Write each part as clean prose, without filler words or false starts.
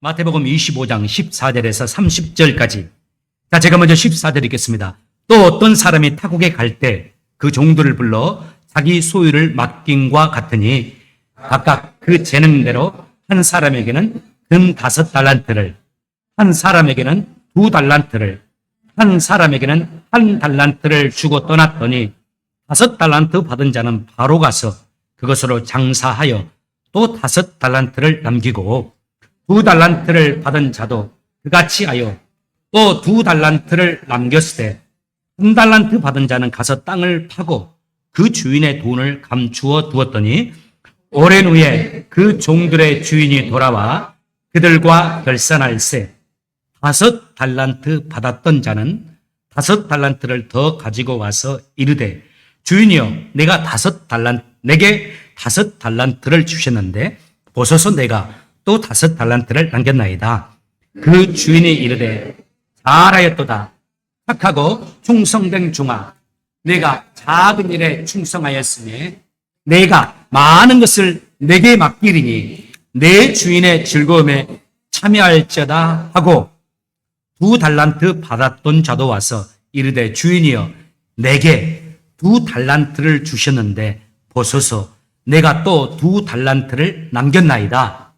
마태복음 25장 14절에서 30절까지. 자, 제가 먼저 14절 읽겠습니다. 또 어떤 사람이 타국에 갈 때 그 종들을 불러 자기 소유를 맡김과 같으니 각각 그 재능대로 한 사람에게는 금 5달란트를, 한 사람에게는 2달란트를, 한 사람에게는 1달란트를 주고 떠났더니 5달란트 받은 자는 바로 가서 그것으로 장사하여 또 5달란트를 남기고 2달란트를 받은 자도 그같이 하여 또 2달란트를 남겼을 때 1달란트 받은 자는 가서 땅을 파고 그 주인의 돈을 감추어 두었더니 오랜 후에 그 종들의 주인이 돌아와 그들과 결산할세 5달란트 받았던 자는 5달란트를 더 가지고 와서 이르되 주인이여 내게 5달란트를 주셨는데 보소서 내가 또 5달란트를 남겼나이다. 그 주인이 이르되 잘하였도다. 착하고 충성된 종아, 내가 작은 일에 충성하였으니 내가 많은 것을 내게 맡기리니 내 주인의 즐거움에 참여할지어다 하고 2달란트 받았던 자도 와서 이르되 주인이여 내게 2달란트를 주셨는데 보소서 내가 또 2달란트를 남겼나이다.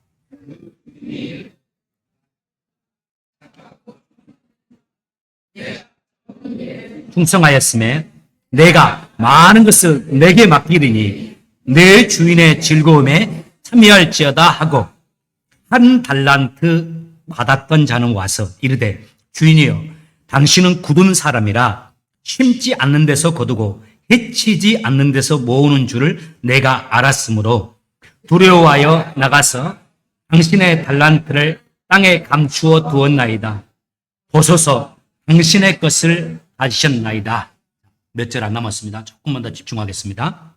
충성하였음에 내가 많은 것을 내게 맡기리니 내 주인의 즐거움에 참여할지어다 하고 1달란트 받았던 자는 와서 이르되 주인이여 당신은 굳은 사람이라 심지 않는 데서 거두고 해치지 않는 데서 모으는 줄을 내가 알았으므로 두려워하여 나가서 당신의 달란트를 땅에 감추어 두었나이다. 보소서 당신의 것을 가지셨나이다. 몇 절 안 남았습니다. 조금만 더 집중하겠습니다.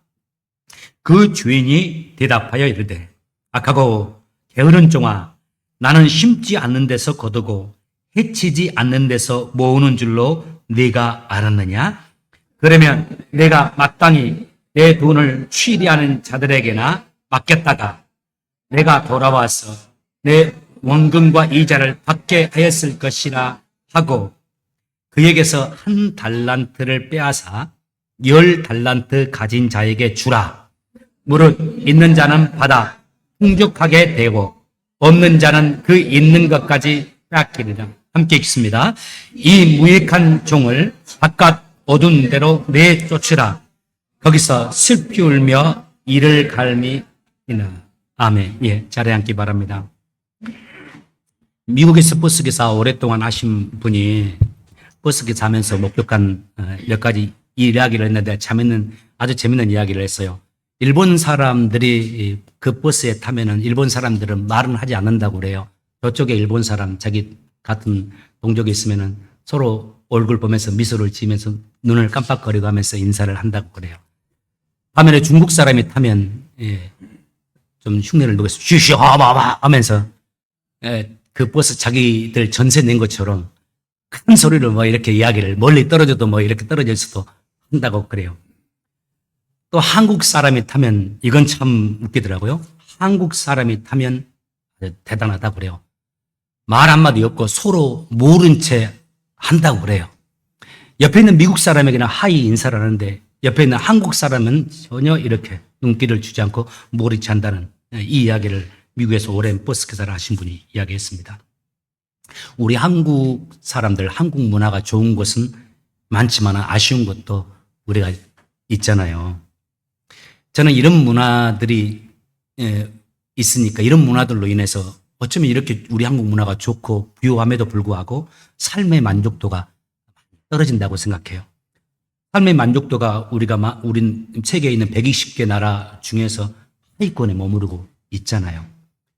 그 주인이 대답하여 이르되 악하고 게으른 종아, 나는 심지 않는 데서 거두고 해치지 않는 데서 모으는 줄로 네가 알았느냐? 그러면 내가 마땅히 내 돈을 취리하는 자들에게나 맡겼다가 내가 돌아와서 내 원금과 이자를 받게 하였을 것이라 하고 그에게서 1달란트를 빼앗아 10달란트 가진 자에게 주라. 무릇 있는 자는 받아 풍족하게 되고 없는 자는 그 있는 것까지 빼앗기리라. 함께 읽습니다. 이 무익한 종을 바깥 어두운 데로 내쫓으라. 거기서 슬피 울며 이를 갈미이나. 아멘. 예, 자리에 앉기 바랍니다. 미국에서 버스기사 오랫동안 하신 분이 버스기사 하면서 목격한 몇 가지 이야기를 했는데 아주 재밌는 이야기를 했어요. 일본 사람들이 그 버스에 타면은 일본 사람들은 말은 하지 않는다고 그래요. 저쪽에 일본 사람, 자기 같은 동족이 있으면은 서로 얼굴 보면서 미소를 지으면서 눈을 깜빡거리고 하면서 인사를 한다고 그래요. 반면에 중국 사람이 타면 좀 흉내를 내서 쉬쉬하바바 하면서 그 버스 자기들 전세 낸 것처럼 큰 소리로 뭐 이렇게 이야기를 멀리 떨어져도 뭐 이렇게 떨어져 있어도 한다고 그래요. 또 한국 사람이 타면 이건 참 웃기더라고요. 한국 사람이 타면 대단하다고 그래요. 말 한마디 없고 서로 모른 채 한다고 그래요. 옆에 있는 미국 사람에게는 하이 인사를 하는데 옆에 있는 한국 사람은 전혀 이렇게 눈길을 주지 않고 모른 채 한다는 이 이야기를 미국에서 오랜 버스 기사를 하신 분이 이야기했습니다. 우리 한국 사람들, 한국 문화가 좋은 것은 많지만 아쉬운 것도 우리가 있잖아요. 저는 이런 문화들이 있으니까 이런 문화들로 인해서 어쩌면 이렇게 우리 한국 문화가 좋고 부유함에도 불구하고 삶의 만족도가 떨어진다고 생각해요. 삶의 만족도가 우린 세계에 있는 120개 나라 중에서 하위권에 머무르고 있잖아요.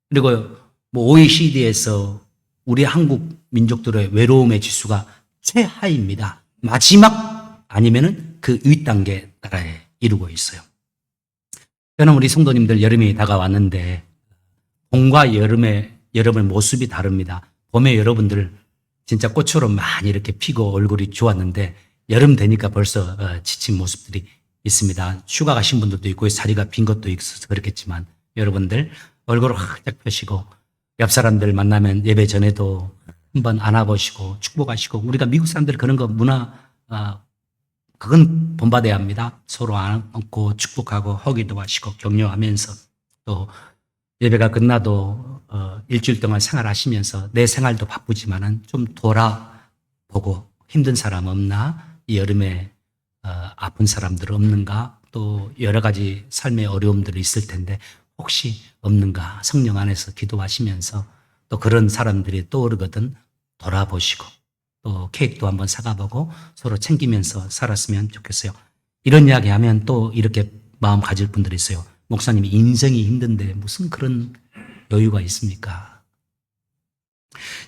그리고 OECD에서 우리 한국 민족들의 외로움의 지수가 최하입니다. 마지막 아니면은 그 윗단계 나라에 이루고 있어요. 저는 우리 성도님들 여름이 다가왔는데 봄과 여름의 모습이 다릅니다. 봄에 여러분들 진짜 꽃처럼 많이 이렇게 피고 얼굴이 좋았는데 여름 되니까 벌써 지친 모습들이 있습니다. 휴가 가신 분들도 있고 자리가 빈 것도 있어서 그렇겠지만 여러분들 얼굴을 활짝 펴시고 옆 사람들 만나면 예배 전에도 한번 안아보시고 축복하시고, 우리가 미국 사람들 그런 거 문화, 그건 본받아야 합니다. 서로 안고 축복하고 허기도 하시고 격려하면서, 또 예배가 끝나도 일주일 동안 생활하시면서 내 생활도 바쁘지만은 좀 돌아보고 힘든 사람 없나? 이 여름에 아픈 사람들 없는가? 또 여러 가지 삶의 어려움들이 있을 텐데 혹시 없는가? 성령 안에서 기도하시면서, 또 그런 사람들이 떠오르거든 돌아보시고, 또 케이크도 한번 사가보고 서로 챙기면서 살았으면 좋겠어요. 이런 이야기 하면 또 이렇게 마음 가질 분들이 있어요. 목사님이 인생이 힘든데 무슨 그런 여유가 있습니까?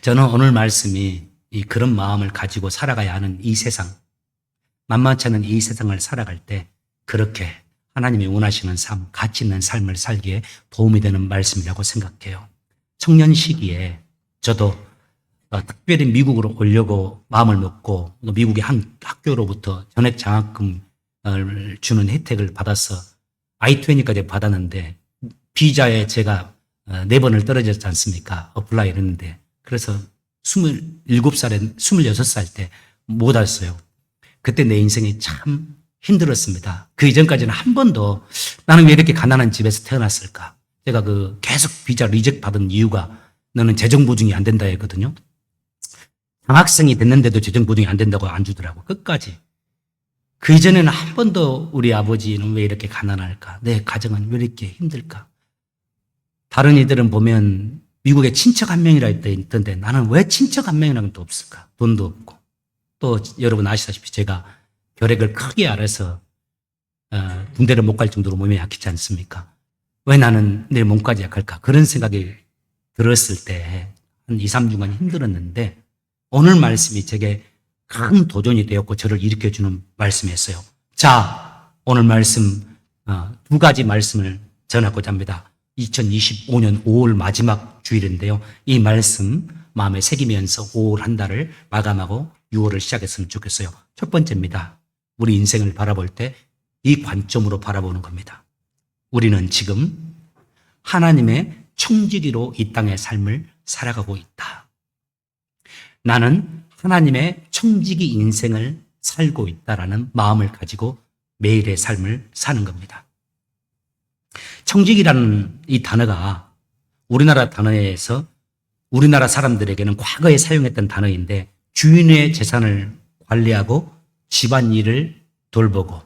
저는 오늘 말씀이 그런 마음을 가지고 살아가야 하는 이 세상, 만만치 않은 이 세상을 살아갈 때 그렇게 하나님이 원하시는 삶, 가치 있는 삶을 살기에 도움이 되는 말씀이라고 생각해요. 청년 시기에 저도 특별히 미국으로 오려고 마음을 먹고, 미국의 한 학교로부터 전액 장학금을 주는 혜택을 받아서 I-20까지 받았는데, 비자에 제가 4번을 떨어졌지 않습니까? 어플라이를 했는데, 그래서 27살에 26살 때 못 왔어요. 그때 내 인생이 참 힘들었습니다. 그 이전까지는 한 번도 나는 왜 이렇게 가난한 집에서 태어났을까? 제가 계속 비자 리젝트 받은 이유가 너는 재정 보증이 안 된다 했거든요. 장학생이 됐는데도 재정 보증이 안 된다고 안 주더라고, 끝까지. 그 이전에는 한 번도 우리 아버지는 왜 이렇게 가난할까? 내 가정은 왜 이렇게 힘들까? 다른 이들은 보면 미국에 친척 한 명이라 있던데 나는 왜 친척 한 명이라는 것도 없을까? 돈도 없고. 또 여러분 아시다시피 제가 결핵을 크게 앓아서 군대를 못 갈 정도로 몸이 약했지 않습니까? 왜 나는 내 몸까지 약할까? 그런 생각이 들었을 때 한 2, 3주간 힘들었는데, 오늘 말씀이 제게 큰 도전이 되었고 저를 일으켜주는 말씀이었어요. 자, 오늘 말씀 2가지 말씀을 전하고자 합니다. 2025년 5월 마지막 주일인데요. 이 말씀 마음에 새기면서 5월 한 달을 마감하고 6월을 시작했으면 좋겠어요. 첫 번째입니다. 우리 인생을 바라볼 때 이 관점으로 바라보는 겁니다. 우리는 지금 하나님의 청지기로 이 땅의 삶을 살아가고 있다. 나는 하나님의 청지기 인생을 살고 있다라는 마음을 가지고 매일의 삶을 사는 겁니다. 청지기라는 이 단어가 우리나라 단어에서 우리나라 사람들에게는 과거에 사용했던 단어인데, 주인의 재산을 관리하고 집안일을 돌보고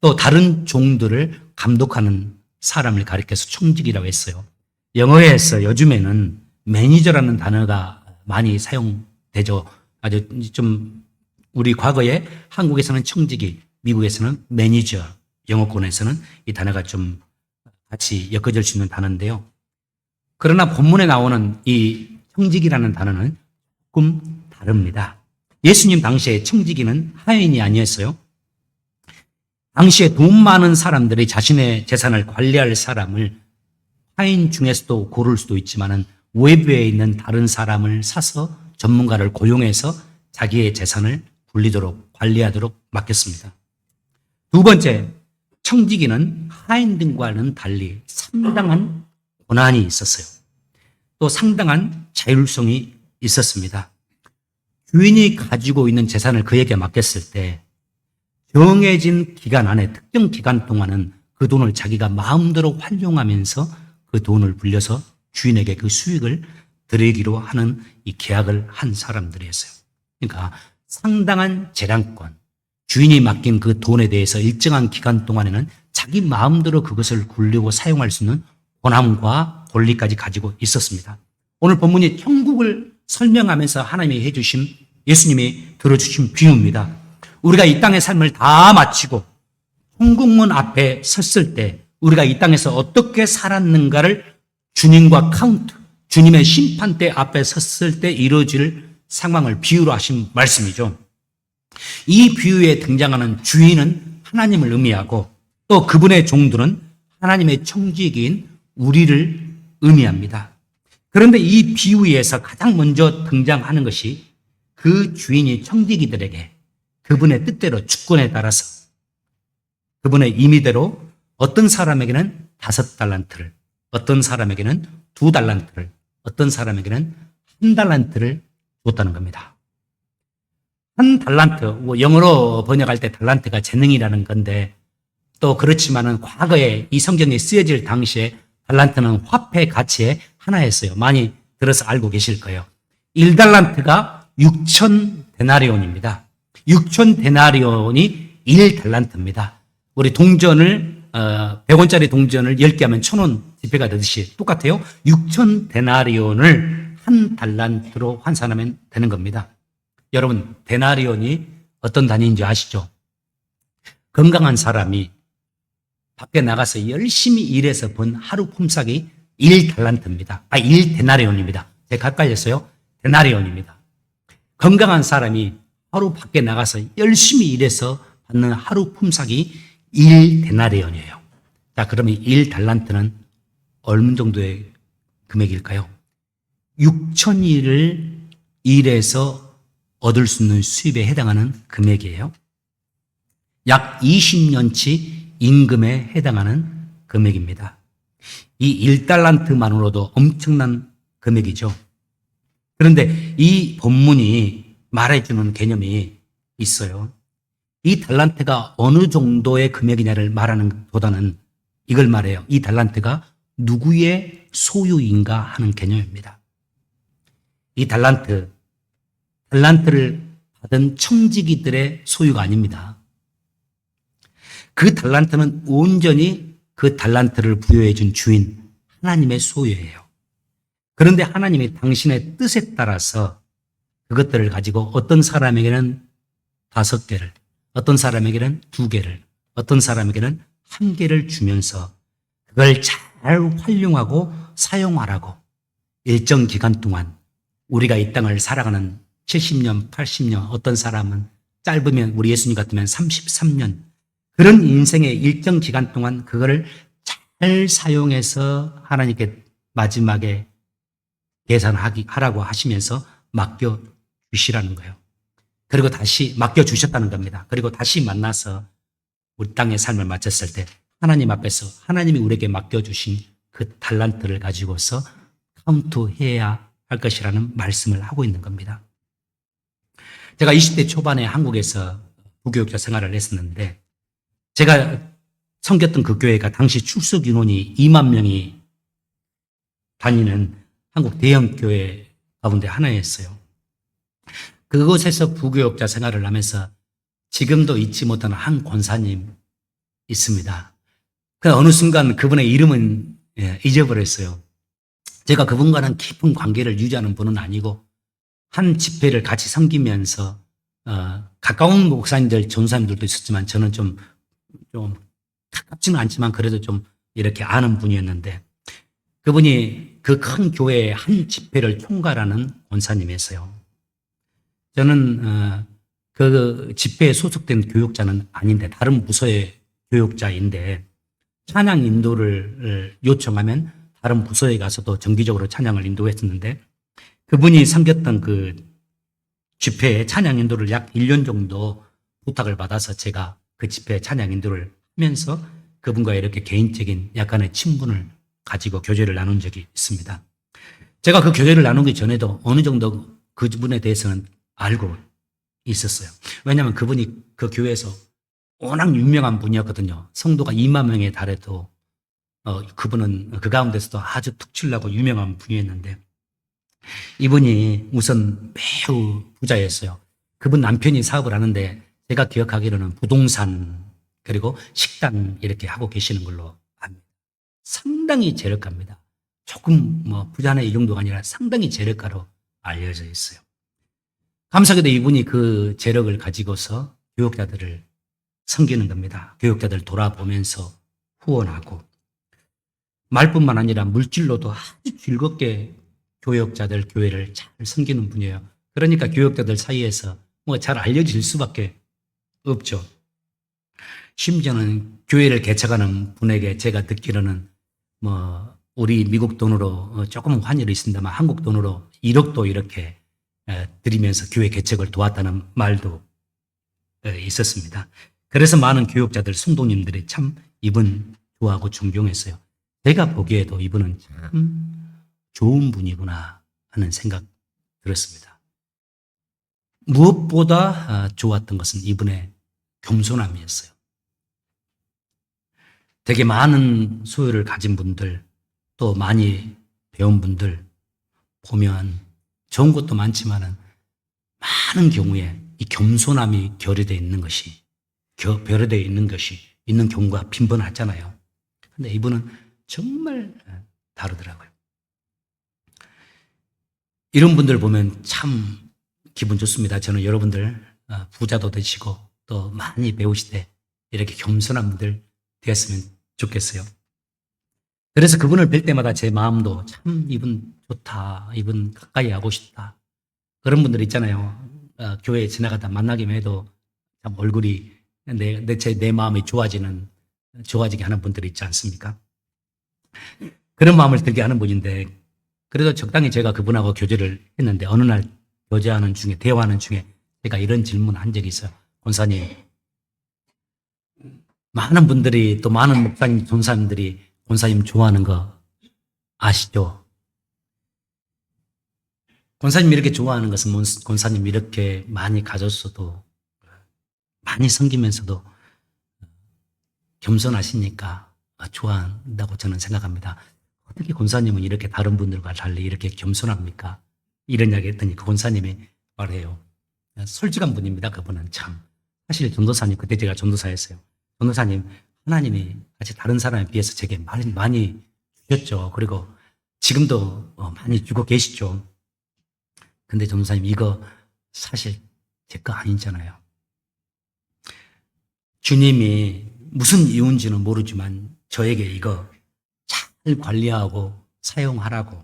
또 다른 종들을 감독하는 사람을 가리켜서 청지기라고 했어요. 영어에서 요즘에는 매니저라는 단어가 많이 사용되죠. 아주 좀 우리 과거에 한국에서는 청지기, 미국에서는 매니저, 영어권에서는 이 단어가 좀 같이 엮어질 수 있는 단어인데요. 그러나 본문에 나오는 이 청지기라는 단어는 조금 다릅니다. 예수님 당시에 청지기는 하인이 아니었어요. 당시에 돈 많은 사람들이 자신의 재산을 관리할 사람을 하인 중에서도 고를 수도 있지만은 외부에 있는 다른 사람을 사서 전문가를 고용해서 자기의 재산을 관리하도록 맡겼습니다. 두 번째, 청지기는 하인들과는 달리 상당한 권한이 있었어요. 또 상당한 자율성이 있었습니다. 주인이 가지고 있는 재산을 그에게 맡겼을 때 정해진 기간 안에, 특정 기간 동안은 그 돈을 자기가 마음대로 활용하면서 그 돈을 불려서 주인에게 그 수익을 드리기로 하는 이 계약을 한 사람들이었어요. 그러니까 상당한 재량권, 주인이 맡긴 그 돈에 대해서 일정한 기간 동안에는 자기 마음대로 그것을 굴리고 사용할 수 있는 권한과 권리까지 가지고 있었습니다. 오늘 본문이 천국을 설명하면서 하나님이 해주신, 예수님이 들어주신 비유입니다. 우리가 이 땅의 삶을 다 마치고 천국문 앞에 섰을 때 우리가 이 땅에서 어떻게 살았는가를 주님과 카운트, 주님의 심판대 앞에 섰을 때 이루어질 상황을 비유로 하신 말씀이죠. 이 비유에 등장하는 주인은 하나님을 의미하고 또 그분의 종들은 하나님의 청지기인 우리를 의미합니다. 그런데 이 비유에서 가장 먼저 등장하는 것이 그 주인이 청지기들에게 그분의 뜻대로 주권에 따라서 그분의 임의대로 어떤 사람에게는 5달란트를, 어떤 사람에게는 2달란트를, 어떤 사람에게는 한 달란트를 줬다는 겁니다. 한 달란트, 뭐 영어로 번역할 때 달란트가 재능이라는 건데 또 그렇지만은 과거에 이 성경에 쓰여질 당시에 달란트는 화폐 가치의 하나였어요. 많이 들어서 알고 계실 거예요. 1달란트가 6천 데나리온입니다. 6천 데나리온이 1달란트입니다. 우리 동전을 100원짜리 동전을 10개 하면 1,000원 지폐가 되듯이 똑같아요. 6천 데나리온을 한 달란트로 환산하면 되는 겁니다. 여러분, 데나리온이 어떤 단위인지 아시죠? 건강한 사람이 밖에 나가서 열심히 일해서 번 하루 품삯이 1달란트입니다. 1데나리온입니다. 제가 헷갈렸어요. 데나리온입니다. 건강한 사람이 하루 밖에 나가서 열심히 일해서 받는 하루 품삯이 1데나리온이에요. 자, 그러면 1달란트는 얼마 정도의 금액일까요? 6,000일을 일해서 얻을 수 있는 수입에 해당하는 금액이에요. 약 20년치 임금에 해당하는 금액입니다. 이 1달란트만으로도 엄청난 금액이죠. 그런데 이 본문이 말해주는 개념이 있어요. 이 달란트가 어느 정도의 금액이냐를 말하는 것보다는 이걸 말해요. 이 달란트가 누구의 소유인가 하는 개념입니다. 이 달란트를 받은 청지기들의 소유가 아닙니다. 그 달란트는 온전히 그 달란트를 부여해 준 주인 하나님의 소유예요. 그런데 하나님이 당신의 뜻에 따라서 그것들을 가지고 어떤 사람에게는 5개를, 어떤 사람에게는 2개를, 어떤 사람에게는 1개를 주면서 그걸 잘 활용하고 사용하라고 일정 기간 동안 우리가 이 땅을 살아가는 70년, 80년, 어떤 사람은 짧으면 우리 예수님 같으면 33년 그런 인생의 일정 기간 동안 그거를 잘 사용해서 하나님께 마지막에 계산하라고 하시면서 맡겨주시라는 거예요. 그리고 다시 맡겨주셨다는 겁니다. 그리고 다시 만나서 우리 땅의 삶을 마쳤을 때 하나님 앞에서 하나님이 우리에게 맡겨주신 그 달란트를 가지고서 카운트해야 할 것이라는 말씀을 하고 있는 겁니다. 제가 20대 초반에 한국에서 부교육자 생활을 했었는데 제가 섬겼던 그 교회가 당시 출석 인원이 2만 명이 다니는 한국 대형 교회 가운데 하나였어요. 그곳에서 부교육자 생활을 하면서 지금도 잊지 못하는 한 권사님 있습니다. 그 어느 순간 그분의 이름은 잊어버렸어요. 제가 그분과는 깊은 관계를 유지하는 분은 아니고 한 집회를 같이 섬기면서 가까운 목사님들, 전사님들도 있었지만 저는 좀 가깝지는 않지만 그래도 좀 이렇게 아는 분이었는데 그분이 그 큰 교회의 한 집회를 총괄하는 권사님이었어요. 저는 그 집회에 소속된 교육자는 아닌데 다른 부서의 교육자인데 찬양 인도를 요청하면 다른 부서에 가서도 정기적으로 찬양을 인도했었는데 그분이 섬겼던 그 집회에 찬양 인도를 약 1년 정도 부탁을 받아서 제가 그 집회에 찬양 인도를 하면서 그분과 이렇게 개인적인 약간의 친분을 가지고 교제를 나눈 적이 있습니다. 제가 그 교제를 나누기 전에도 어느 정도 그분에 대해서는 알고 있었어요. 왜냐하면 그분이 그 교회에서 워낙 유명한 분이었거든요. 성도가 2만 명에 달해도 그분은 그 가운데서도 아주 특출나고 유명한 분이었는데 이분이 우선 매우 부자였어요. 그분 남편이 사업을 하는데 제가 기억하기로는 부동산 그리고 식당 이렇게 하고 계시는 걸로 압니다. 상당히 재력가입니다. 조금 부자네 이 정도가 아니라 상당히 재력가로 알려져 있어요. 감사하게도 이분이 그 재력을 가지고서 교육자들을 섬기는 겁니다. 교육자들 돌아보면서 후원하고 말뿐만 아니라 물질로도 아주 즐겁게 교육자들 교회를 잘 섬기는 분이에요. 그러니까 교육자들 사이에서 잘 알려질 수밖에 없죠. 심지어는 교회를 개척하는 분에게 제가 듣기로는 우리 미국 돈으로 조금 환율이 있습니다만 한국 돈으로 1억도 이렇게 드리면서 교회 개척을 도왔다는 말도 있었습니다. 그래서 많은 교육자들, 성도님들이 참 이분 좋아하고 존경했어요. 제가 보기에도 이분은 참 좋은 분이구나 하는 생각 들었습니다. 무엇보다 좋았던 것은 이분의 겸손함이었어요. 되게 많은 소유를 가진 분들, 또 많이 배운 분들 보면 좋은 것도 많지만은 많은 경우에 이 겸손함이 결여되어 있는 것이 있는 경우가 빈번하잖아요. 근데 이분은 정말 다르더라고요. 이런 분들 보면 참 기분 좋습니다. 저는 여러분들 부자도 되시고 또 많이 배우시되 이렇게 겸손한 분들 되었으면 좋겠어요. 그래서 그분을 뵐 때마다 제 마음도 참 이분 좋다, 이분 가까이 하고 싶다. 그런 분들 있잖아요. 교회에 지나가다 만나기만 해도 참 얼굴이 내 마음이 좋아지게 하는 분들이 있지 않습니까? 그런 마음을 들게 하는 분인데, 그래도 적당히 제가 그분하고 교제를 했는데, 어느 날 대화하는 중에 제가 이런 질문을 한 적이 있어요. 권사님, 많은 분들이 또 많은 목사님, 전사님들이 권사님 좋아하는 거 아시죠? 권사님 이렇게 좋아하는 것은 권사님 이렇게 많이 가졌어도, 많이 섬기면서도 겸손하시니까 좋아한다고 저는 생각합니다. 어떻게 권사님은 이렇게 다른 분들과 달리 이렇게 겸손합니까? 이런 이야기 했더니 그 권사님이 말해요. 솔직한 분입니다. 그분은 참. 사실 전도사님, 그때 제가 전도사였어요. 전도사님, 하나님이 같이 다른 사람에 비해서 제게 많이 주셨죠. 그리고 지금도 많이 주고 계시죠. 근데 전도사님, 이거 사실 제 거 아니잖아요. 주님이 무슨 이유인지는 모르지만 저에게 이거 잘 관리하고 사용하라고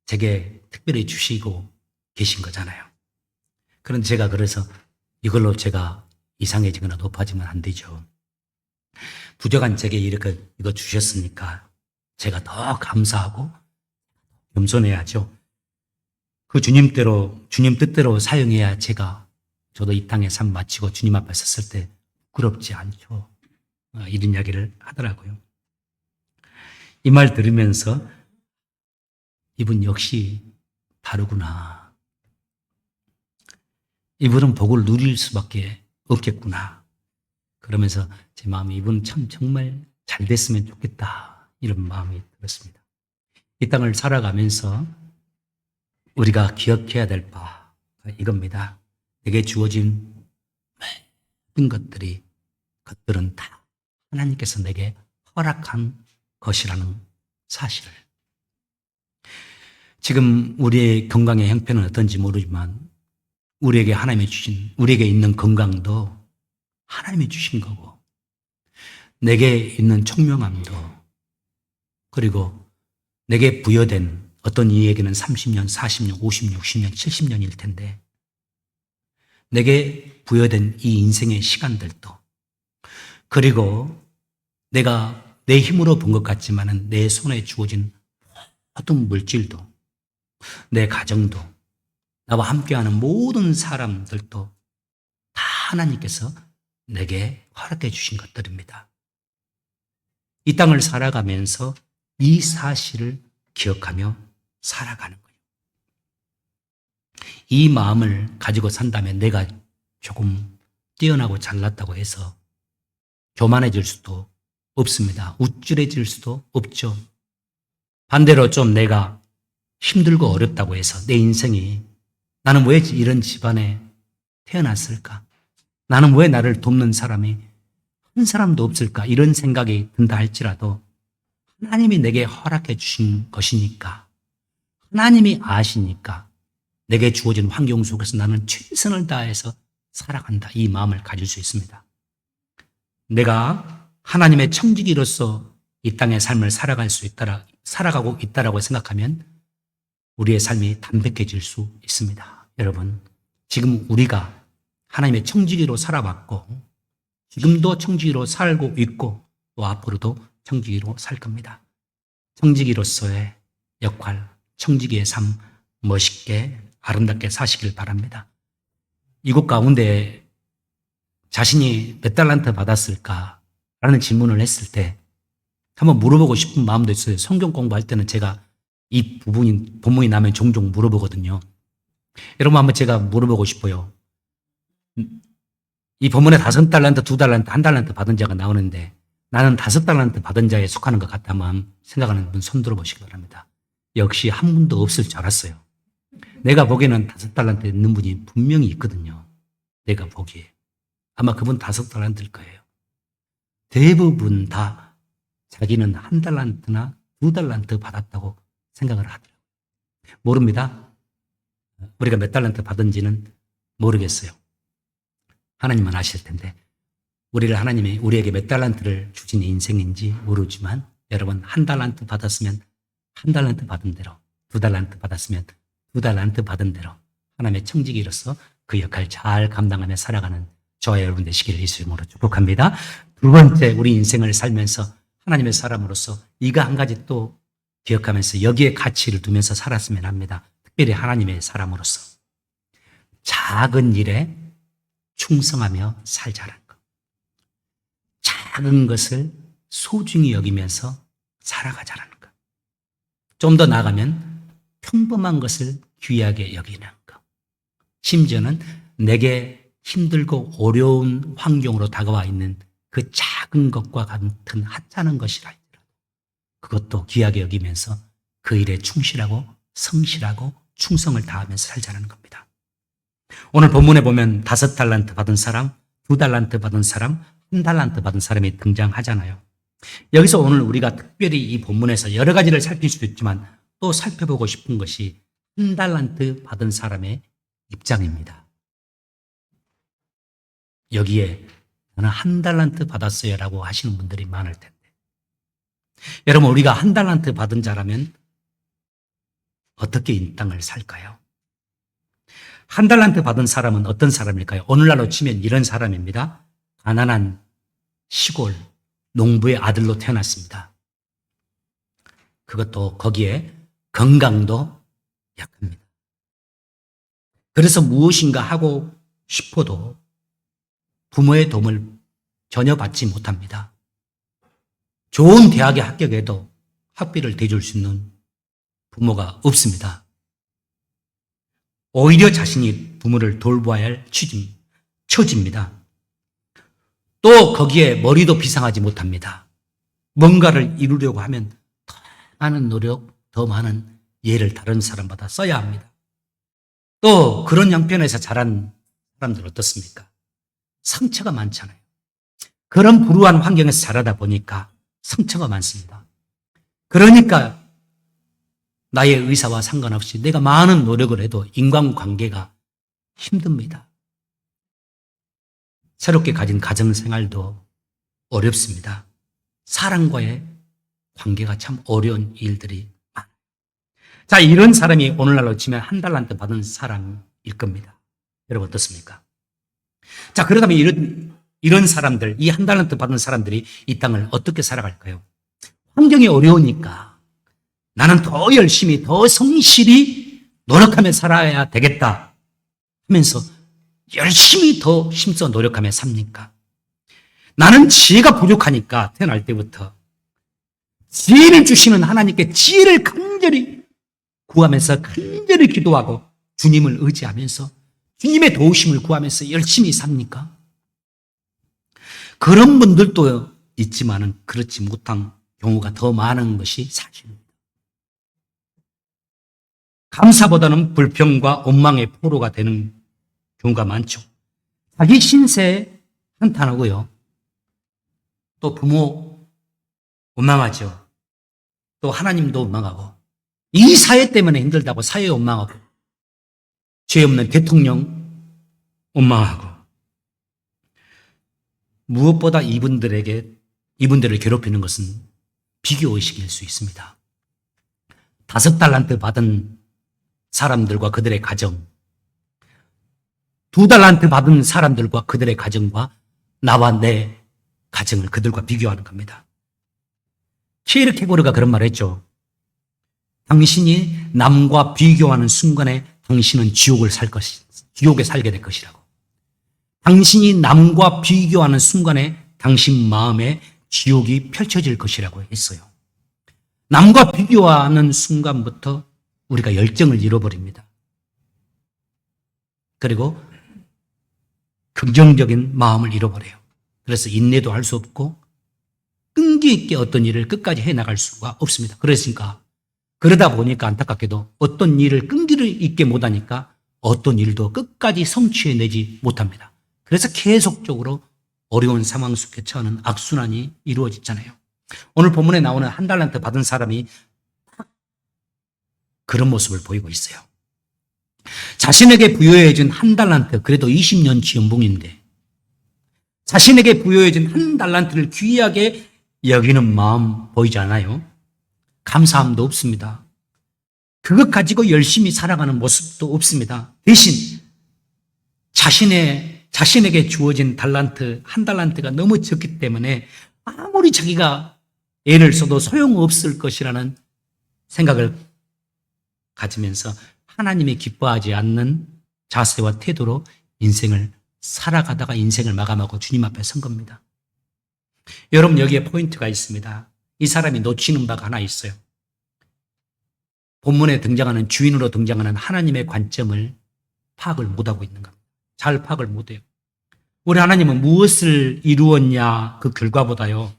제게 특별히 주시고 계신 거잖아요. 그런데 제가 그래서 이걸로 제가 이상해지거나 높아지면 안 되죠. 부족한 제게 이거 주셨으니까 제가 더 감사하고 겸손해야죠. 그 주님 뜻대로 사용해야 저도 이 땅에 삶 마치고 주님 앞에 섰을 때 부끄럽지 않죠. 이런 이야기를 하더라고요. 이 말 들으면서 이분 역시 다르구나. 이분은 복을 누릴 수밖에 없겠구나. 그러면서 제 마음이 이분 참 정말 잘 됐으면 좋겠다. 이런 마음이 들었습니다. 이 땅을 살아가면서 우리가 기억해야 될 바가 이겁니다. 내게 주어진 모든 것들은 다 하나님께서 내게 허락한 것이라는 사실을. 지금 우리의 건강의 형편은 어떤지 모르지만 우리에게 있는 건강도 하나님이 주신 거고, 내게 있는 총명함도, 그리고 내게 부여된 어떤 이에게는 30년, 40년, 50년, 60년, 70년일 텐데, 내게 부여된 이 인생의 시간들도, 그리고 내가 내 힘으로 본 것 같지만은 내 손에 주어진 모든 물질도, 내 가정도, 나와 함께하는 모든 사람들도 다 하나님께서 내게 허락해 주신 것들입니다. 이 땅을 살아가면서 이 사실을 기억하며 살아가는 거예요. 이 마음을 가지고 산다면 내가 조금 뛰어나고 잘났다고 해서 교만해질 수도 없습니다. 우쭐해질 수도 없죠. 반대로 좀 내가 힘들고 어렵다고 해서 내 인생이, 나는 왜 이런 집안에 태어났을까? 나는 왜 나를 돕는 사람이 한 사람도 없을까? 이런 생각이 든다 할지라도 하나님이 내게 허락해 주신 것이니까, 하나님이 아시니까 내게 주어진 환경 속에서 나는 최선을 다해서 살아간다. 이 마음을 가질 수 있습니다. 내가 하나님의 청지기로서 이 땅의 삶을 살아가고 있다라고 생각하면 우리의 삶이 담백해질 수 있습니다. 여러분, 지금 우리가 하나님의 청지기로 살아왔고, 지금도 청지기로 살고 있고, 또 앞으로도 청지기로 살 겁니다. 청지기로서의 역할, 청지기의 삶 멋있게 아름답게 사시길 바랍니다. 이곳 가운데 자신이 몇 달란트 받았을까? 라는 질문을 했을 때 한번 물어보고 싶은 마음도 있어요. 성경 공부할 때는 제가 이 본문이 나면 종종 물어보거든요. 여러분 한번 제가 물어보고 싶어요. 이 본문에 5달란트, 2달란트, 1달란트 받은 자가 나오는데 나는 5달란트 받은 자에 속하는 것 같다면 생각하는 분 손 들어보시기 바랍니다. 역시 한 분도 없을 줄 알았어요. 내가 보기에는 5달란트 있는 분이 분명히 있거든요. 내가 보기에. 아마 그분 5달란트일 거예요. 대부분 다 자기는 1달란트나 2달란트 받았다고 생각을 하더라고요. 모릅니다. 우리가 몇 달란트 받은지는 모르겠어요. 하나님은 아실 텐데 하나님이 우리에게 몇 달란트를 주신 인생인지 모르지만 여러분 1달란트 받았으면 1달란트 받은 대로 2달란트 받았으면 2달란트 받은 대로 하나님의 청지기로서 그 역할 잘 감당하며 살아가는 저와 여러분 되시기를 예수 이름으로 축복합니다. 두 번째, 우리 인생을 살면서 하나님의 사람으로서 이거 한 가지 또 기억하면서 여기에 가치를 두면서 살았으면 합니다. 특별히 하나님의 사람으로서 작은 일에 충성하며 살자라는 것. 작은 것을 소중히 여기면서 살아가자라는 것. 좀 더 나아가면 평범한 것을 귀하게 여기는 것. 심지어는 내게 힘들고 어려운 환경으로 다가와 있는 그 작은 것과 같은 하찮은 것이라 할지라도 그것도 귀하게 여기면서 그 일에 충실하고 성실하고 충성을 다하면서 살자는 겁니다. 오늘 본문에 보면 5달란트 받은 사람, 2달란트 받은 사람, 1달란트 받은 사람이 등장하잖아요. 여기서 오늘 우리가 특별히 이 본문에서 여러 가지를 살필 수도 있지만 또 살펴보고 싶은 것이 1달란트 받은 사람의 입장입니다. 여기에 저는 1달란트 받았어요 라고 하시는 분들이 많을 텐데 여러분 우리가 1달란트 받은 자라면 어떻게 이 땅을 살까요? 1달란트 받은 사람은 어떤 사람일까요? 오늘날로 치면 이런 사람입니다. 가난한 시골 농부의 아들로 태어났습니다. 그것도 거기에 건강도 약합니다. 그래서 무엇인가 하고 싶어도 부모의 도움을 전혀 받지 못합니다. 좋은 대학에 합격해도 학비를 대줄 수 있는 부모가 없습니다. 오히려 자신이 부모를 돌보아야 할 처지입니다. 또 거기에 머리도 비상하지 못합니다. 뭔가를 이루려고 하면 더 많은 노력, 더 많은 예를 다른 사람보다 써야 합니다. 또 그런 형편에서 자란 사람들 어떻습니까? 상처가 많잖아요. 그런 불우한 환경에서 자라다 보니까 상처가 많습니다. 그러니까 나의 의사와 상관없이 내가 많은 노력을 해도 인간관계가 힘듭니다. 새롭게 가진 가정생활도 어렵습니다. 사람과의 관계가 참 어려운 일들이 많아요. 자, 이런 사람이 오늘날로 치면 1달란트 받은 사람일 겁니다. 여러분 어떻습니까? 자, 그렇다면 이런 사람들, 이 1달란트 받은 사람들이 이 땅을 어떻게 살아갈까요? 환경이 어려우니까 나는 더 열심히, 더 성실히 노력하며 살아야 되겠다 하면서 열심히 더 힘써 노력하며 삽니까? 나는 지혜가 부족하니까 태어날 때부터 지혜를 주시는 하나님께 지혜를 간절히 구하면서 간절히 기도하고 주님을 의지하면서 주님의 도우심을 구하면서 열심히 삽니까? 그런 분들도 있지만은 그렇지 못한 경우가 더 많은 것이 사실입니다. 감사보다는 불평과 원망의 포로가 되는 경우가 많죠. 자기 신세에 한탄하고요. 또 부모 원망하죠. 또 하나님도 원망하고 이 사회 때문에 힘들다고 사회 원망하고 죄 없는 대통령 원망하고 무엇보다 이분들을 괴롭히는 것은 비교의식일 수 있습니다. 5달란트 받은 사람들과 그들의 가정, 2달란트 받은 사람들과 그들의 가정과 나와 내 가정을 그들과 비교하는 겁니다. 키에르케고르가 그런 말을 했죠. 당신이 남과 비교하는 순간에 당신은 지옥에 살게 될 것이라고. 당신이 남과 비교하는 순간에 당신 마음에 지옥이 펼쳐질 것이라고 했어요. 남과 비교하는 순간부터 우리가 열정을 잃어버립니다. 그리고 긍정적인 마음을 잃어버려요. 그래서 인내도 할 수 없고 끈기 있게 어떤 일을 끝까지 해나갈 수가 없습니다. 그러다 보니까 안타깝게도 어떤 일을 끈기를 있게 못하니까 어떤 일도 끝까지 성취해내지 못합니다. 그래서 계속적으로 어려운 상황 속에 처하는 악순환이 이루어지잖아요. 오늘 본문에 나오는 한 달란트 받은 사람이 그런 모습을 보이고 있어요. 자신에게 부여해진 한 달란트, 그래도 20년치 연봉인데 자신에게 부여해진 한 달란트를 귀하게 여기는 마음 보이지 않아요? 감사함도 없습니다. 그것 가지고 열심히 살아가는 모습도 없습니다. 대신 자신에게 주어진 달란트, 한 달란트가 너무 적기 때문에 아무리 자기가 애를 써도 소용없을 것이라는 생각을 가지면서 하나님이 기뻐하지 않는 자세와 태도로 인생을 살아가다가 인생을 마감하고 주님 앞에 선 겁니다. 여러분, 여기에 포인트가 있습니다. 이 사람이 놓치는 바가 하나 있어요. 본문에 등장하는 주인으로 등장하는 하나님의 관점을 파악을 못하고 있는 겁니다. 잘 파악을 못해요. 우리 하나님은 무엇을 이루었냐 그 결과보다요,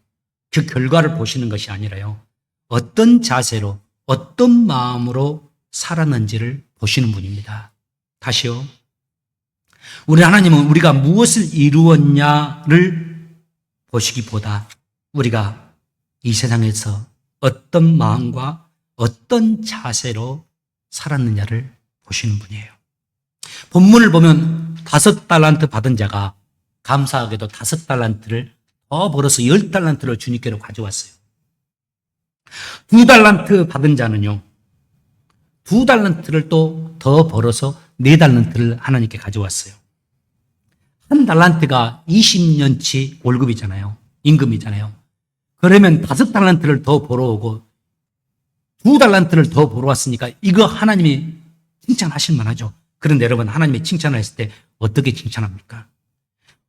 그 결과를 보시는 것이 아니라요, 어떤 자세로 어떤 마음으로 살았는지를 보시는 분입니다. 다시요, 우리 하나님은 우리가 무엇을 이루었냐를 보시기보다 우리가 이 세상에서 어떤 마음과 어떤 자세로 살았느냐를 보시는 분이에요. 본문을 보면 5달란트 받은 자가 감사하게도 5달란트를 더 벌어서 10달란트를 주님께로 가져왔어요. 2달란트 받은 자는요, 2달란트를 또 더 벌어서 4달란트를 하나님께 가져왔어요. 한 달란트가 20년치 월급이잖아요. 임금이잖아요. 그러면 5달란트를 더 벌어오고 2달란트를 더 벌어왔으니까 이거 하나님이 칭찬하실 만하죠. 그런데 여러분, 하나님이 칭찬을 했을 때 어떻게 칭찬합니까?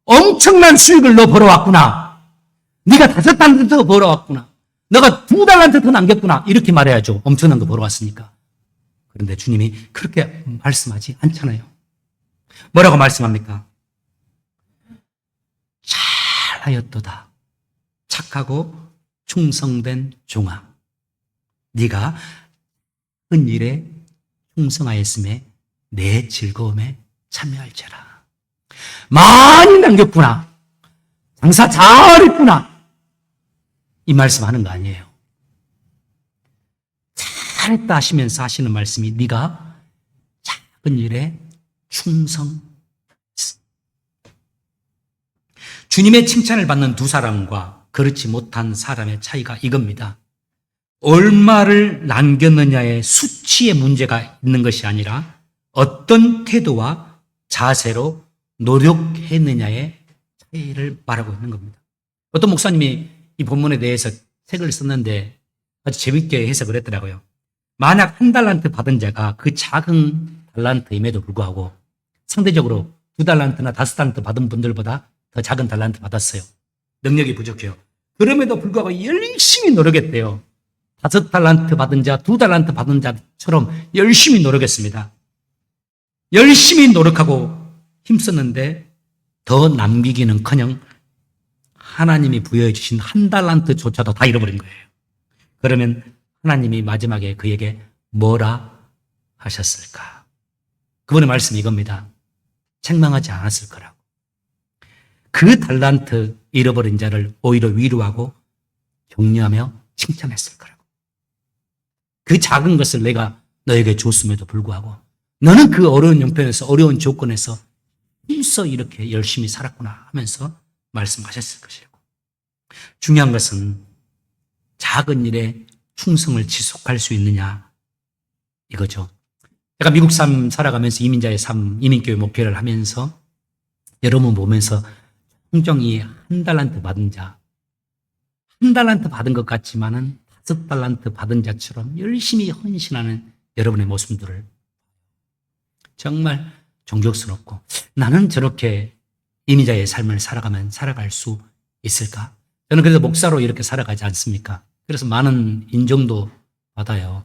엄청난 수익을 너 벌어왔구나. 네가 5달란트 더 벌어왔구나. 너가 2달란트 더 남겼구나. 이렇게 말해야죠. 엄청난 거 벌어왔으니까. 그런데 주님이 그렇게 말씀하지 않잖아요. 뭐라고 말씀합니까? 잘하였도다. 착하고 충성된 종아. 네가 큰 일에 충성하였음에 내 즐거움에 참여할지라. 많이 남겼구나. 장사 잘했구나. 이 말씀하는 거 아니에요. 잘했다 하시면서 하시는 말씀이 네가 작은 일에 충성. 주님의 칭찬을 받는 두 사람과 그렇지 못한 사람의 차이가 이겁니다. 얼마를 남겼느냐의 수치의 문제가 있는 것이 아니라 어떤 태도와 자세로 노력했느냐의 차이를 말하고 있는 겁니다. 어떤 목사님이 이 본문에 대해서 책을 썼는데 아주 재밌게 해석을 했더라고요. 만약 한 달란트 받은 자가 그 작은 달란트임에도 불구하고 상대적으로 2달란트나 5달란트 받은 분들보다 더 작은 달란트 받았어요. 능력이 부족해요. 그럼에도 불구하고 열심히 노력했대요. 5달란트 받은 자, 2달란트 받은 자처럼 열심히 노력했습니다. 열심히 노력하고 힘썼는데 더 남기기는커녕 하나님이 부여해 주신 1달란트조차도 다 잃어버린 거예요. 그러면 하나님이 마지막에 그에게 뭐라 하셨을까? 그분의 말씀이 이겁니다. 책망하지 않았을 거라고. 그 달란트 잃어버린 자를 오히려 위로하고 격려하며 칭찬했을 거라고. 그 작은 것을 내가 너에게 줬음에도 불구하고 너는 그 어려운 형편에서 어려운 조건에서 힘써 이렇게 열심히 살았구나 하면서 말씀하셨을 것이고, 중요한 것은 작은 일에 충성을 지속할 수 있느냐 이거죠. 제가 미국 삶 살아가면서 이민자의 삶, 이민교회 목회를 하면서 여러분 보면서 성정이 1달란트 받은 자, 1달란트 받은 것 같지만은 5달란트 받은 자처럼 열심히 헌신하는 여러분의 모습들을 정말 존경스럽고, 나는 저렇게 이민자의 삶을 살아갈 수 있을까? 저는 그래서 목사로 이렇게 살아가지 않습니까? 그래서 많은 인정도 받아요.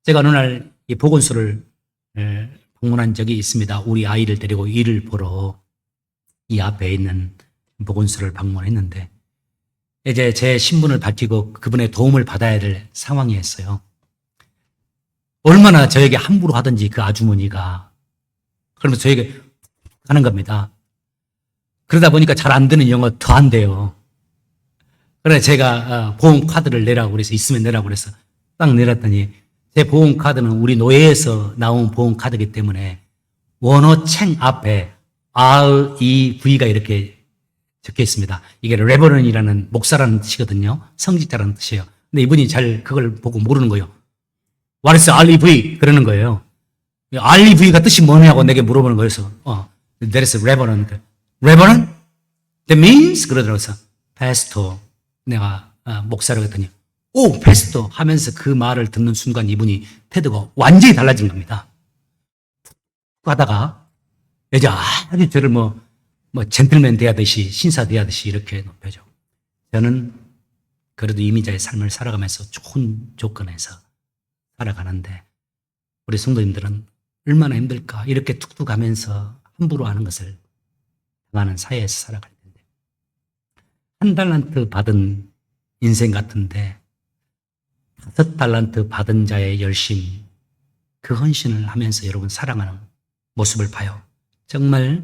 제가 어느 날 이 보건소를 방문한 적이 있습니다. 우리 아이를 데리고 일을 보러 이 앞에 있는 보건소를 방문했는데 이제 제 신분을 밝히고 그분의 도움을 받아야 될 상황이었어요. 얼마나 저에게 함부로 하든지 그 아주머니가 그러면서 저에게 하는 겁니다. 그러다 보니까 잘 안 되는 영어 더 안 돼요. 그래서 제가 보험 카드를 내라고 그래서 있으면 내라고 그래서 딱 내렸더니 제 보험 카드는 우리 노예에서 나온 보험 카드이기 때문에 원어챙 앞에 REV가 이렇게 적혀 있습니다. 이게 레버런이라는 목사라는 뜻이거든요. 성직자라는 뜻이에요. 근데 이분이 잘 그걸 보고 모르는 거예요. What is REV? 그러는 거예요. REV가 뜻이 뭐냐고 내게 물어보는 거여서 That is reverend. reverend? That means? 그러더라고요. pastor. 내가 목사라고 했더니 오, 패스터 하면서 그 말을 듣는 순간 이분이 태도가 완전히 달라진 겁니다. 가다가 이제 아주 저를 뭐 젠틀맨 대하듯이 신사 대하듯이 이렇게 높여줘. 저는 그래도 이민자의 삶을 살아가면서 좋은 조건에서 살아가는데 우리 성도님들은 얼마나 힘들까 이렇게 툭툭 하면서 함부로 하는 것을 당하는 사회에서 살아갈 텐데 한 달란트 받은 인생 같은데 5달란트 받은 자의 열심, 그 헌신을 하면서 여러분 살아가는 모습을 봐요. 정말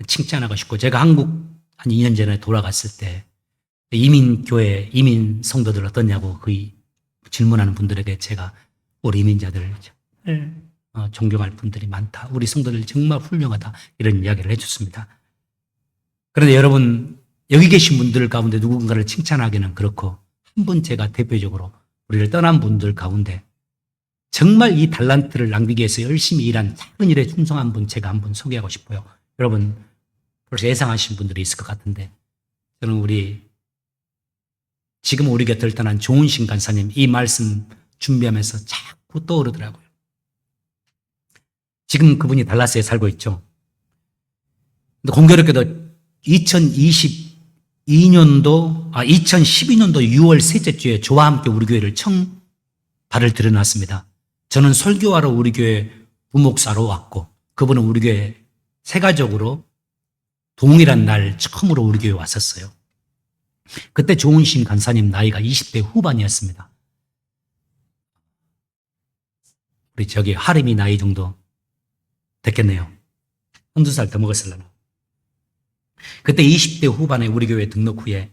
칭찬하고 싶고 제가 한국 한 2년 전에 돌아갔을 때 이민교회, 이민 성도들 어떠냐고 그 질문하는 분들에게 제가 우리 이민자들 정말 존경할 분들이 많다. 우리 성도들 정말 훌륭하다. 이런 이야기를 해줬습니다. 그런데 여러분 여기 계신 분들 가운데 누군가를 칭찬하기는 그렇고 한 분 제가 대표적으로 우리를 떠난 분들 가운데 정말 이 달란트를 남기기 위해서 열심히 일한 작은 일에 충성한 분 제가 한 분 소개하고 싶어요. 여러분 벌써 예상하신 분들이 있을 것 같은데 저는 지금 우리 곁을 떠난 조은신 간사님 이 말씀 준비하면서 자꾸 떠오르더라고요. 지금 그분이 달라스에 살고 있죠. 근데 공교롭게도 2012년도 6월 셋째 주에 저와 함께 우리 교회를 처음 발을 들여놨습니다. 저는 설교하러 우리 교회 부목사로 왔고 그분은 우리 교회 세가족으로 동일한 날 처음으로 우리 교회에 왔었어요. 그때 조은신 간사님 나이가 20대 후반이었습니다. 우리 저기 하림이 나이 정도 됐겠네요. 한두 살 더 먹었을라나. 그때 20대 후반에 우리 교회 등록 후에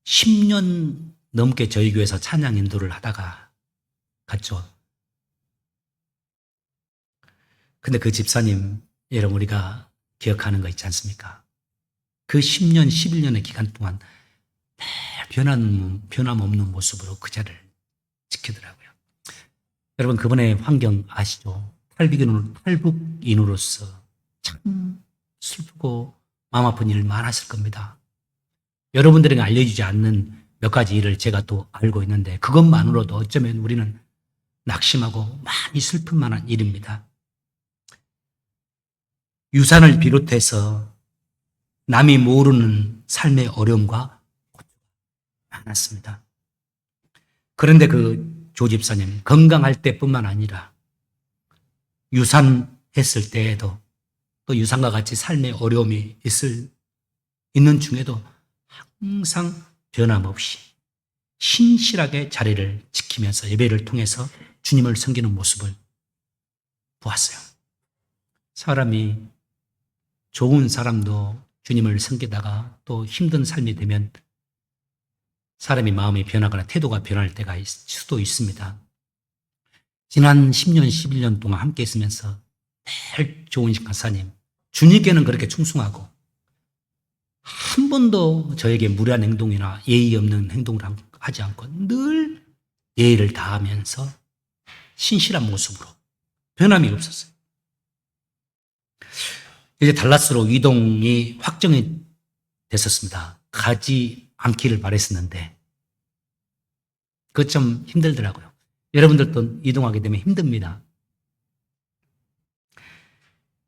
10년 넘게 저희 교회에서 찬양 인도를 하다가 갔죠. 근데 그 집사님, 여러분 우리가 기억하는 거 있지 않습니까? 그 10년, 11년의 기간 동안 변함없는 모습으로 그 자를 지키더라고요. 여러분 그분의 환경 아시죠? 탈북인으로서 참 슬프고 마음 아픈 일 많았을 겁니다. 여러분들에게 알려주지 않는 몇 가지 일을 제가 또 알고 있는데 그것만으로도 어쩌면 우리는 낙심하고 많이 슬픈 만한 일입니다. 유산을 비롯해서 남이 모르는 삶의 어려움과 많았습니다. 그런데 그 조 집사님 건강할 때뿐만 아니라 유산했을 때에도 또 유산과 같이 삶의 어려움이 있는 중에도 항상 변함없이 신실하게 자리를 지키면서 예배를 통해서 주님을 섬기는 모습을 보았어요. 사람이 좋은 사람도 주님을 섬기다가 또 힘든 삶이 되면 사람의 마음이 변하거나 태도가 변할 때가 있을 수도 있습니다. 지난 10년, 11년 동안 함께 있으면서 늘 조은신 간사님, 주님께는 그렇게 충성하고 한 번도 저에게 무례한 행동이나 예의 없는 행동을 하지 않고 늘 예의를 다하면서 신실한 모습으로 변함이 없었어요. 이제 달라스로 이동이 확정이 됐었습니다. 가지 않기를 바랬었는데 그것 좀 힘들더라고요. 여러분들도 이동하게 되면 힘듭니다.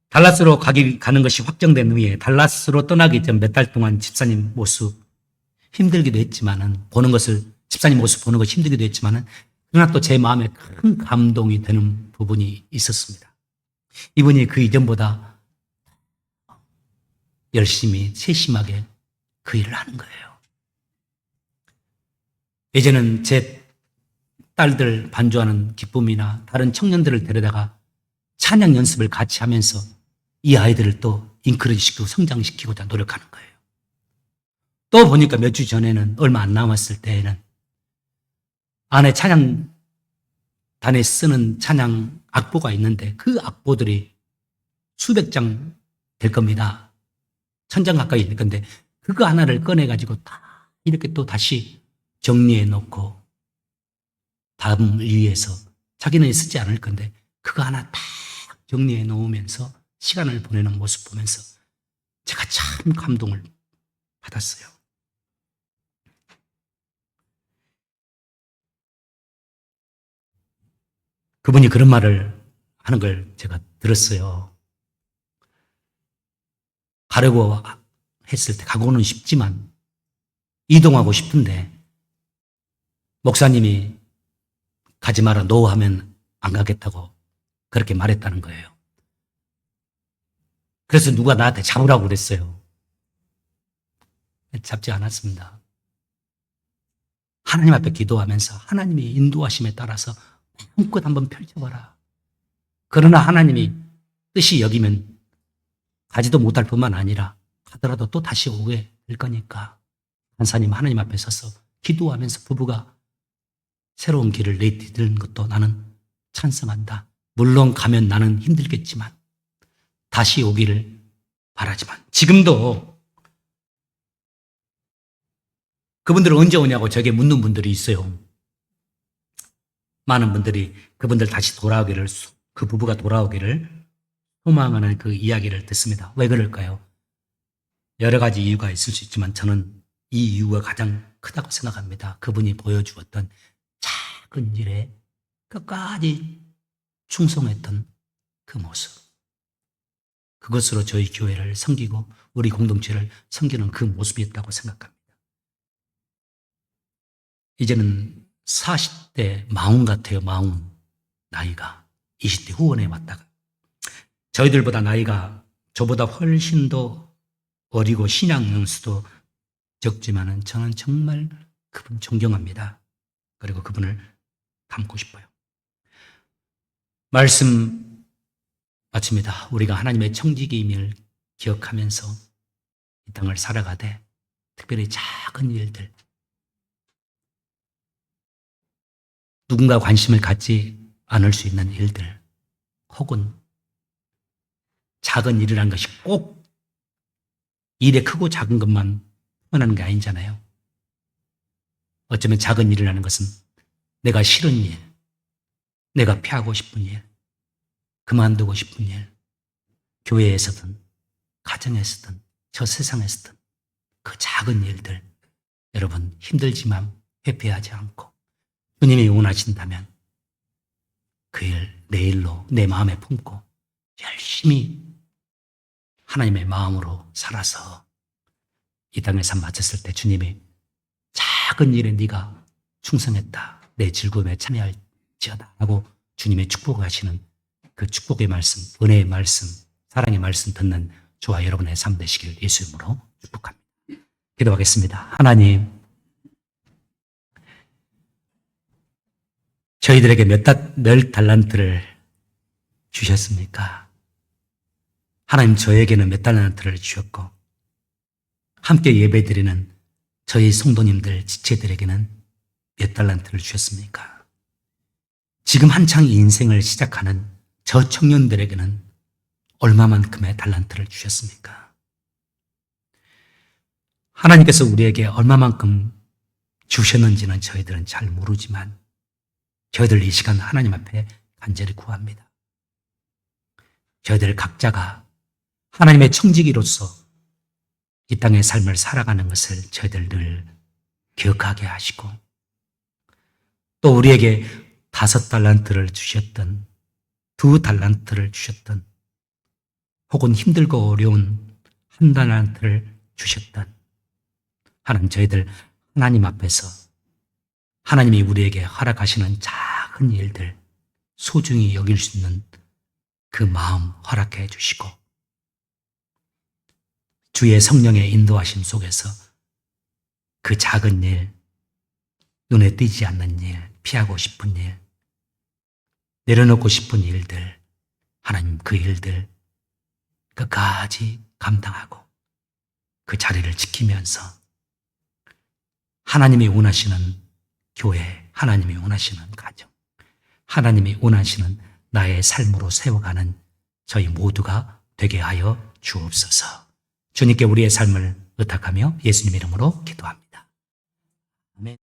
달라스로 가는 것이 확정된 후에 달라스로 떠나기 전 몇 달 동안 집사님 모습 힘들기도 했지만은 보는 것을 집사님 모습 보는 것이 힘들기도 했지만은 그러나 또 제 마음에 큰 감동이 되는 부분이 있었습니다. 이분이 그 이전보다 열심히 세심하게 그 일을 하는 거예요. 예전엔 제 딸들 반주하는 기쁨이나 다른 청년들을 데려다가 찬양 연습을 같이 하면서 이 아이들을 또 인크리지시키고 성장시키고자 노력하는 거예요. 또 보니까 몇 주 전에는 얼마 안 남았을 때에는 안에 찬양단에 쓰는 찬양 악보가 있는데 그 악보들이 수백 장 될 겁니다. 1000장 가까이 될 건데 그거 하나를 꺼내가지고 다 이렇게 또 다시 정리해 놓고 다음을 위해서 자기는 쓰지 않을 건데 그거 하나 딱 정리해 놓으면서 시간을 보내는 모습 보면서 제가 참 감동을 받았어요. 그분이 그런 말을 하는 걸 제가 들었어요. 가려고 했을 때 가고는 싶지만 이동하고 싶은데 목사님이 가지 마라 노 하면 안 가겠다고 그렇게 말했다는 거예요. 그래서 누가 나한테 잡으라고 그랬어요. 잡지 않았습니다. 하나님 앞에 기도하면서 하나님의 인도하심에 따라서 마음껏 한번 펼쳐봐라. 그러나 하나님이 뜻이 여기면 가지도 못할 뿐만 아니라 가더라도 또 다시 오게 될 거니까 간사님 하나님 앞에 서서 기도하면서 부부가 새로운 길을 내디디는 것도 나는 찬성한다. 물론 가면 나는 힘들겠지만 다시 오기를 바라지만 지금도 그분들은 언제 오냐고 저에게 묻는 분들이 있어요. 많은 분들이 그분들 다시 돌아오기를, 그 부부가 돌아오기를 소망하는 그 이야기를 듣습니다. 왜 그럴까요? 여러 가지 이유가 있을 수 있지만 저는 이 이유가 가장 크다고 생각합니다. 그분이 보여주었던 작은 일에 끝까지 충성했던 그 모습. 그것으로 저희 교회를 섬기고 우리 공동체를 섬기는 그 모습이었다고 생각합니다. 이제는 40대 마흔 같아요. 마흔 나이가 20대 후원에 왔다가 저희들보다 나이가 저보다 훨씬 더 어리고 신앙 연수도 적지만은 저는 정말 그분 존경합니다. 그리고 그분을 닮고 싶어요. 말씀 마칩니다. 우리가 하나님의 청지기임을 기억하면서 이 땅을 살아가되 특별히 작은 일들 누군가 관심을 갖지 않을 수 있는 일들 혹은 작은 일이라는 것이 꼭 일에 크고 작은 것만 표현하는 게 아니잖아요. 어쩌면 작은 일이라는 것은 내가 싫은 일, 내가 피하고 싶은 일, 그만두고 싶은 일, 교회에서든 가정에서든 저 세상에서든 그 작은 일들 여러분 힘들지만 회피하지 않고 주님이 원하신다면 그 일 내일로 내 마음에 품고 열심히 하나님의 마음으로 살아서 이 땅의 삶 마쳤을 때 주님이 작은 일에 네가 충성했다. 내 즐거움에 참여할지어다 하고 주님의 축복하시는 그 축복의 말씀, 은혜의 말씀, 사랑의 말씀 듣는 저와 여러분의 삶 되시길 예수 이름으로 축복합니다. 기도하겠습니다. 하나님, 저희들에게 몇 달란트를 주셨습니까? 하나님 저에게는 몇 달란트를 주셨고 함께 예배드리는 저희 성도님들, 지체들에게는 몇 달란트를 주셨습니까? 지금 한창 인생을 시작하는 저 청년들에게는 얼마만큼의 달란트를 주셨습니까? 하나님께서 우리에게 얼마만큼 주셨는지는 저희들은 잘 모르지만 저희들 이 시간 하나님 앞에 간절히 구합니다. 저희들 각자가 하나님의 청지기로서 이 땅의 삶을 살아가는 것을 저희들 늘 기억하게 하시고 또 우리에게 5달란트를 주셨던 2달란트를 주셨던 혹은 힘들고 어려운 1달란트를 주셨던 하나님 저희들 하나님 앞에서 하나님이 우리에게 허락하시는 작은 일들, 소중히 여길 수 있는 그 마음 허락해 주시고, 주의 성령의 인도하심 속에서 그 작은 일, 눈에 띄지 않는 일, 피하고 싶은 일, 내려놓고 싶은 일들, 하나님 그 일들 끝까지 감당하고 그 자리를 지키면서 하나님이 원하시는 교회, 하나님이 원하시는 가정, 하나님이 원하시는 나의 삶으로 세워가는 저희 모두가 되게 하여 주옵소서. 주님께 우리의 삶을 의탁하며 예수님 이름으로 기도합니다. 아멘.